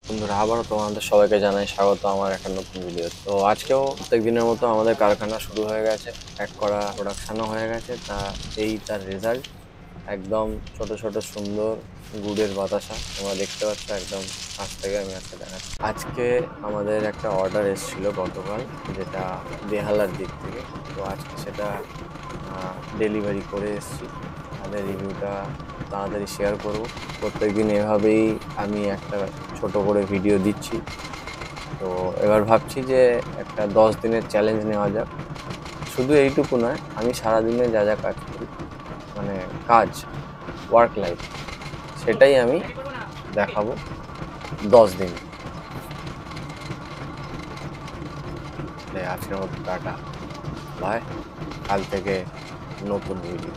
বন্ধুরা, আবারও তোমাদের সবাইকে জানাই স্বাগত আমার একটা নতুন ভিডিও। তো আজকেও প্রত্যেক দিনের মতো আমাদের কারখানা শুরু হয়ে গেছে, প্যাক করা প্রোডাকশনও হয়ে গেছে। এই তার রেজাল্ট। একদম ছোট ছোট সুন্দর গুড়ের বাতাসা তোমরা দেখতে পাচ্ছ। একদম কাছ থেকে আমি আজকে দেখাচ্ছি। আজকে আমাদের একটা অর্ডার এসেছিল গতকাল, যেটা বেহালার দিক থেকে। তো আজকে সেটা ডেলিভারি করে এসেছি। তাদের রিভিউটা তাড়াতাড়ি শেয়ার করব। প্রত্যেকদিন এভাবেই আমি একটা ছোট করে ভিডিও দিচ্ছি। তো এবার ভাবছি যে একটা 10 দিনের চ্যালেঞ্জ নেওয়া যাক। শুধু এইটুকু নয়, আমি সারাদিনে যা যা কাজ করি, মানে কাজ, ওয়ার্ক লাইফ, সেটাই আমি দেখাবো 10 দিন। আজকের মতো টাটা, বাই। কাল থেকে নতুন ভিডিও।